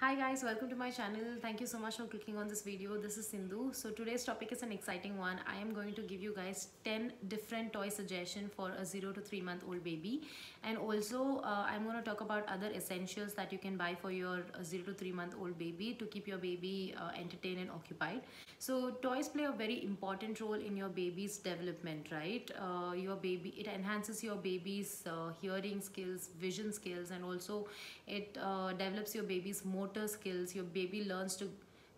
Hi guys, welcome to my channel. Thank you so much for clicking on this video. This is Sindhu. So today's topic is an exciting one. I am going to give you guys 10 different toy suggestions for a 0 to 3 month old baby. And also I'm going to talk about other essentials that you can buy for your 0 to 3 month old baby to keep your baby entertained and occupied. So toys play a very important role in your baby's development, right? It enhances your baby's hearing skills, vision skills, and also it develops your baby's motor skills. Your baby learns to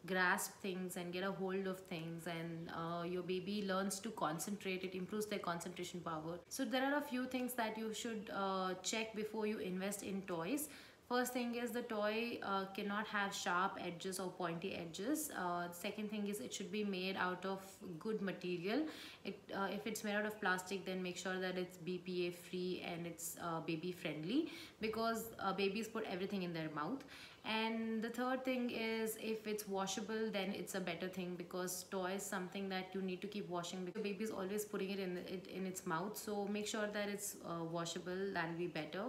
grasp things and get a hold of things, and your baby learns to concentrate. It improves their concentration power. So there are a few things that you should check before you invest in toys. First thing is the toy cannot have sharp edges or pointy edges. Second thing is it should be made out of good material. If it's made out of plastic, then make sure that it's BPA free and it's baby friendly, because babies put everything in their mouth. And the third thing is, if it's washable, then it's a better thing, because toy is something that you need to keep washing, because baby is always putting it in its mouth. So make sure that it's washable. That'll be better.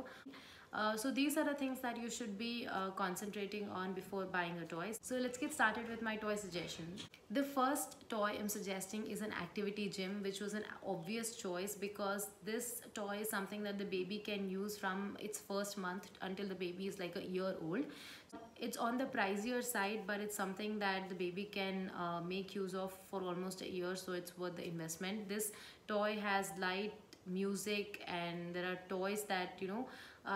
So these are the things that you should be concentrating on before buying a toy. So let's get started with my toy suggestion. The first toy I'm suggesting is an activity gym, which was an obvious choice because this toy is something that the baby can use from its first month until the baby is like a year old. It's on the pricier side, but it's something that the baby can make use of for almost a year, so it's worth the investment. This toy has light, music, and there are toys that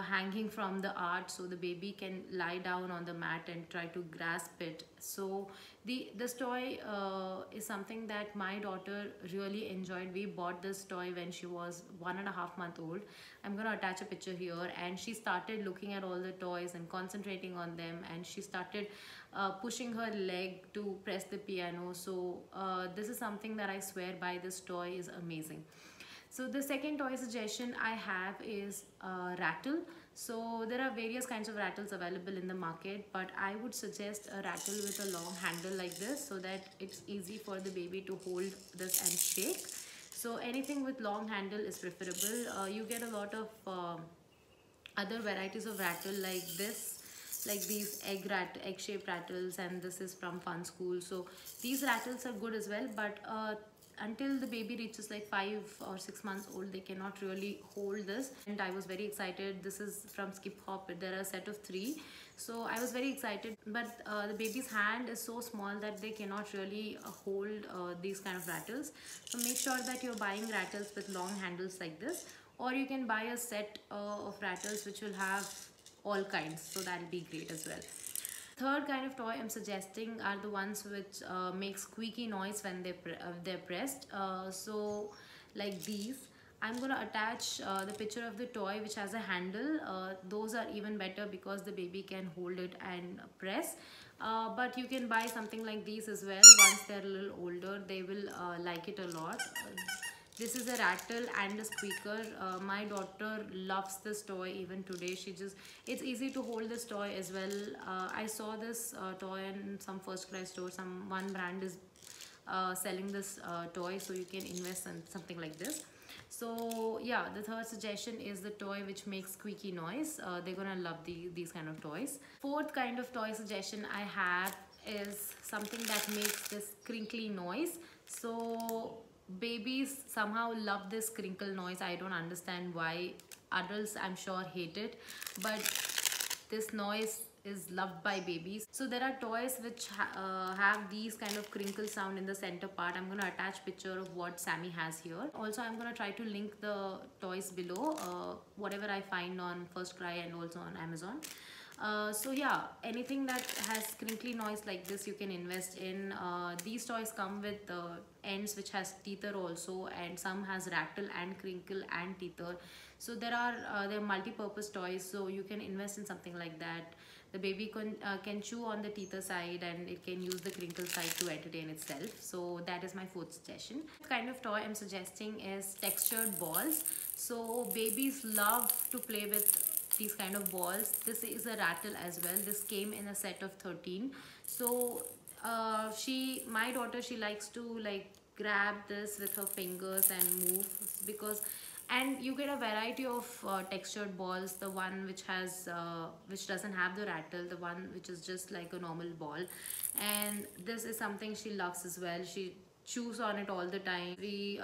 hanging from the art, so the baby can lie down on the mat and try to grasp it. So this toy is something that my daughter really enjoyed. We bought this toy when she was 1.5 months old. I'm gonna attach a picture here, and she started looking at all the toys and concentrating on them, and she started pushing her leg to press the piano. So this is something that I swear by. This toy is amazing. So the second toy suggestion I have is a rattle. So there are various kinds of rattles available in the market, but I would suggest a rattle with a long handle like this, so that it's easy for the baby to hold this and shake. So anything with long handle is preferable. You get a lot of other varieties of rattle like this, like these egg shaped rattles, and this is from Fun School. So these rattles are good as well, but until the baby reaches like 5 or 6 months old, they cannot really hold this. And I was very excited. This is from Skip Hop. There are a set of 3, so I was very excited, but the baby's hand is so small that they cannot really hold these kind of rattles. So make sure that you're buying rattles with long handles like this, or you can buy a set of rattles which will have all kinds, so that'll be great as well. Third kind of toy I'm suggesting are the ones which make squeaky noise when they're pressed. So like these, I'm gonna attach the picture of the toy which has a handle. Those are even better because the baby can hold it and press. But you can buy something like these as well. Once they're a little older, they will like it a lot. This is a rattle and a squeaker. My daughter loves this toy even today. It's easy to hold this toy as well. I saw this toy in some First Cry store. One brand is selling this toy, so you can invest in something like this. So yeah, the third suggestion is the toy which makes squeaky noise. They're gonna love these kind of toys. Fourth kind of toy suggestion I have is something that makes this crinkly noise. So babies somehow love this crinkle noise. I don't understand why. Adults, I'm sure, hate it, but this noise is loved by babies. So there are toys which have these kind of crinkle sound in the center part. I'm going to attach picture of what Sammy has here. Also, I'm going to try to link the toys below, whatever I find on First Cry and also on Amazon. So yeah, anything that has crinkly noise like this you can invest in. These toys come with ends which has teether also, and some has rattle and crinkle and teether. So there are multi-purpose toys, so you can invest in something like that. The baby can chew on the teether side, and it can use the crinkle side to entertain itself. So that is my fourth suggestion. The kind of toy I'm suggesting is textured balls. So babies love to play with these kind of balls. This is a rattle as well. This came in a set of 13. So my daughter, she likes to like grab this with her fingers and move, because And you get a variety of textured balls, the one which has which doesn't have the rattle, the one which is just like a normal ball. And this is something she loves as well. She chews on it all the time. We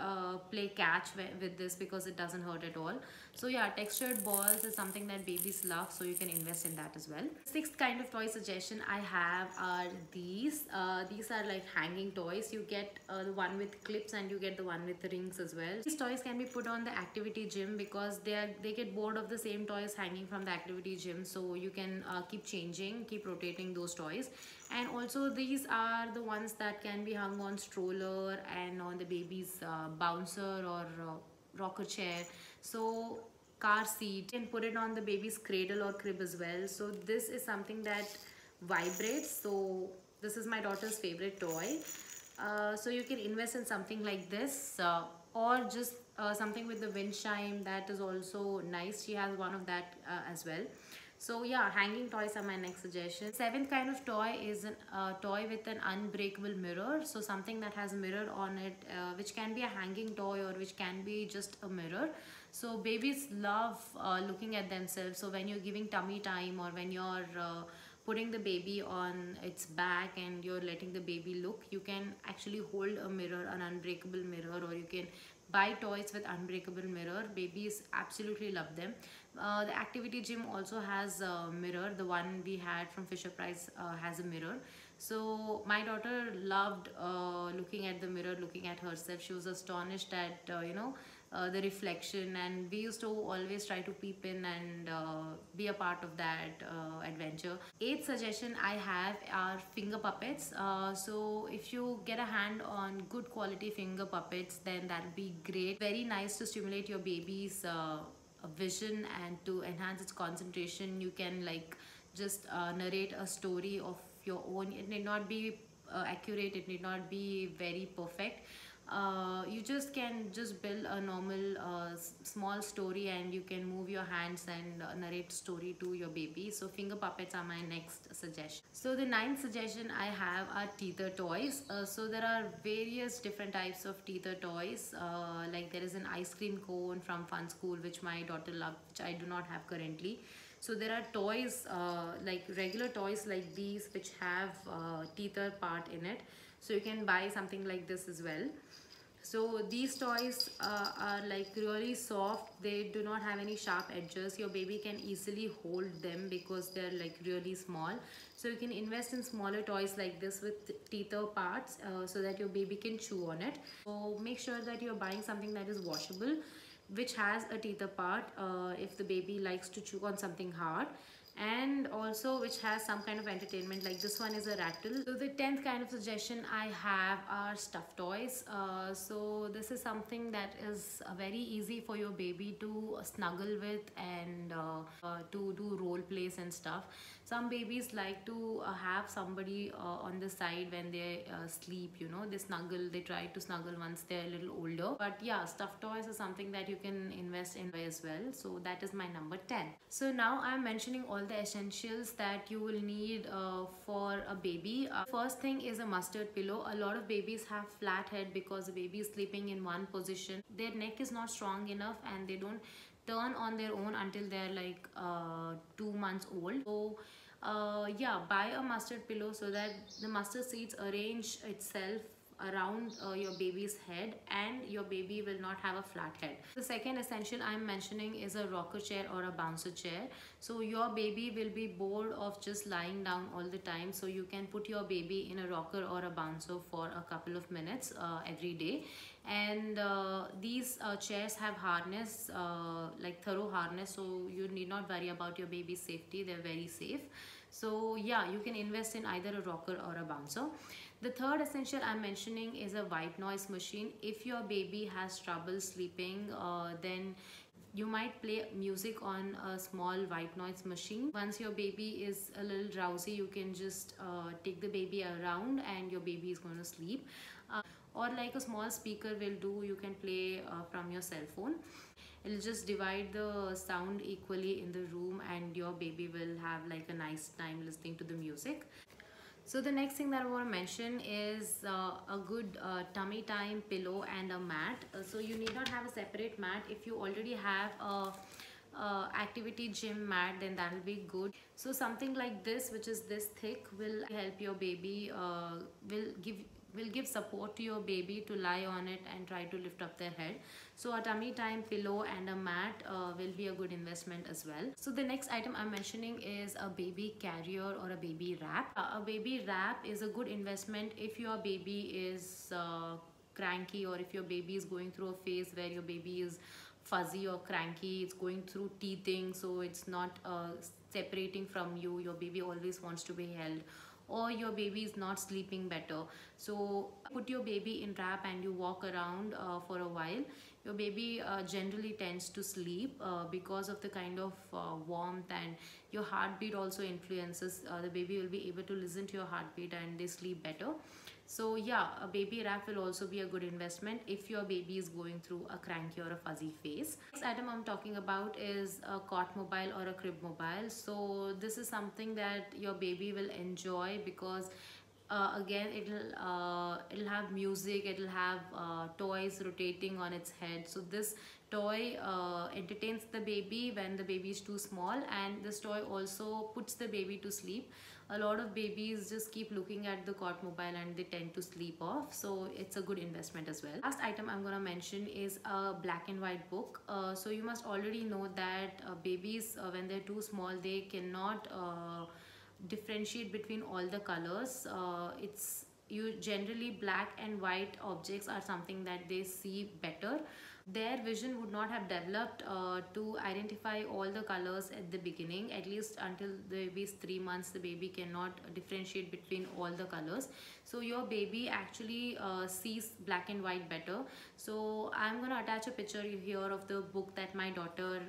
play catch with this because it doesn't hurt at all. So yeah, textured balls is something that babies love, so you can invest in that as well. Sixth kind of toy suggestion I have are these. These are like hanging toys. You get the one with clips and you get the one with rings as well. These toys can be put on the activity gym because they get bored of the same toys hanging from the activity gym, so you can keep changing, keep rotating those toys. And also these are the ones that can be hung on stroller and on the baby's bouncer or rocker chair. So car seat, you can put it on the baby's cradle or crib as well. So this is something that vibrates. So this is my daughter's favorite toy. So you can invest in something like this, or just something with the wind chime. That is also nice. She has one of that as well. So yeah, hanging toys are my next suggestion. Seventh kind of toy is a toy with an unbreakable mirror. So something that has a mirror on it, which can be a hanging toy or which can be just a mirror. So babies love looking at themselves. So when you're giving tummy time, or when you're putting the baby on its back and you're letting the baby look, you can actually hold a mirror, an unbreakable mirror, or you can buy toys with unbreakable mirror. Babies absolutely love them. The activity gym also has a mirror. The one we had from Fisher Price has a mirror. So my daughter loved looking at the mirror, looking at herself. She was astonished at the reflection, and we used to always try to peep in and be a part of that adventure. Eighth suggestion I have are finger puppets. So if you get a hand on good quality finger puppets, then that'll be great. Very nice to stimulate your baby's vision and to enhance its concentration. You can like just narrate a story of your own. It need not be accurate, it need not be very perfect. You just can just build a normal small story, and you can move your hands and narrate story to your baby. So finger puppets are my next suggestion. So the ninth suggestion I have are teether toys. So there are various different types of teether toys. Like there is an ice cream cone from Fun School, which my daughter loved, which I do not have currently. So there are toys like regular toys like these, which have teether part in it. So you can buy something like this as well. So these toys are like really soft. They do not have any sharp edges. Your baby can easily hold them because they're like really small. So you can invest in smaller toys like this with teether parts so that your baby can chew on it. So make sure that you're buying something that is washable, which has a teether part if the baby likes to chew on something hard, and also which has some kind of entertainment, like this one is a rattle. So the 10th kind of suggestion I have are stuffed toys. So this is something that is very easy for your baby to snuggle with and to do role plays and stuff. Some babies like to have somebody on the side when they sleep, they snuggle, they try to snuggle once they're a little older. But yeah, stuffed toys is something that you can invest in as well. So that is my number 10. So now I'm mentioning all the essentials that you will need for a baby. First thing is a mustard pillow. A lot of babies have flat head because the baby is sleeping in one position. Their neck is not strong enough and they don't turn on their own until they're like 2 months old. So yeah, buy a mustard pillow so that the mustard seeds arrange itself around your baby's head and your baby will not have a flat head. The second essential I'm mentioning is a rocker chair or a bouncer chair. So your baby will be bored of just lying down all the time, so you can put your baby in a rocker or a bouncer for a couple of minutes every day. And these chairs have harness, like thorough harness, so you need not worry about your baby's safety. They're very safe. So yeah, you can invest in either a rocker or a bouncer. The third essential I'm mentioning is a white noise machine. If your baby has trouble sleeping, then you might play music on a small white noise machine. Once your baby is a little drowsy, you can just take the baby around and your baby is going to sleep. Or like a small speaker will do, you can play from your cell phone. It'll just divide the sound equally in the room and your baby will have like a nice time listening to the music. So the next thing that I want to mention is a good tummy time pillow and a mat. So you need not have a separate mat. If you already have a activity gym mat, then that will be good. So something like this, which is this thick, will help your baby, will give support to your baby to lie on it and try to lift up their head. So a tummy time pillow and a mat will be a good investment as well. So the next item I'm mentioning is a baby carrier or a baby wrap. A baby wrap is a good investment if your baby is cranky, or if your baby is going through a phase where your baby is fuzzy or cranky, it's going through teething, so it's not separating from you, your baby always wants to be held, or your baby is not sleeping better. So put your baby in wrap and you walk around for a while. Your baby generally tends to sleep because of the kind of warmth, and your heartbeat also influences. The baby will be able to listen to your heartbeat and they sleep better. So yeah, a baby wrap will also be a good investment if your baby is going through a cranky or a fuzzy phase. Next item I'm talking about is a cot mobile or a crib mobile. So this is something that your baby will enjoy because again it'll have music, it'll have toys rotating on its head. So this toy entertains the baby when the baby is too small, and this toy also puts the baby to sleep. A lot of babies just keep looking at the cot mobile and they tend to sleep off, so it's a good investment as well. Last item I'm gonna mention is a black and white book. So you must already know that babies when they're too small, they cannot differentiate between all the colors. It's you generally black and white objects are something that they see better. Their vision would not have developed to identify all the colors at the beginning. At least until the baby is 3 months, the baby cannot differentiate between all the colors. So your baby actually sees black and white better. So I'm gonna attach a picture here of the book that my daughter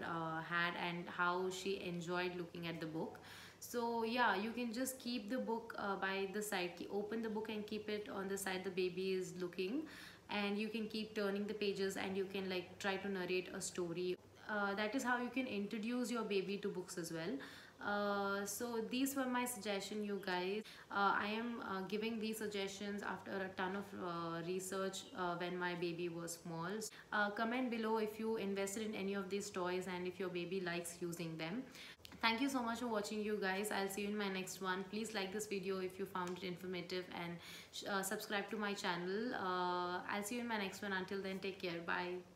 had and how she enjoyed looking at the book. So yeah, you can just keep the book by the side, open the book and keep it on the side the baby is looking, and you can keep turning the pages and you can like try to narrate a story. That is how you can introduce your baby to books as well. So these were my suggestions, you guys. I am giving these suggestions after a ton of research when my baby was small. Comment below if you invested in any of these toys and if your baby likes using them. Thank you so much for watching, you guys. I'll see you in my next one. Please like this video if you found it informative, and subscribe to my channel. I'll see you in my next one. Until then, take care. Bye.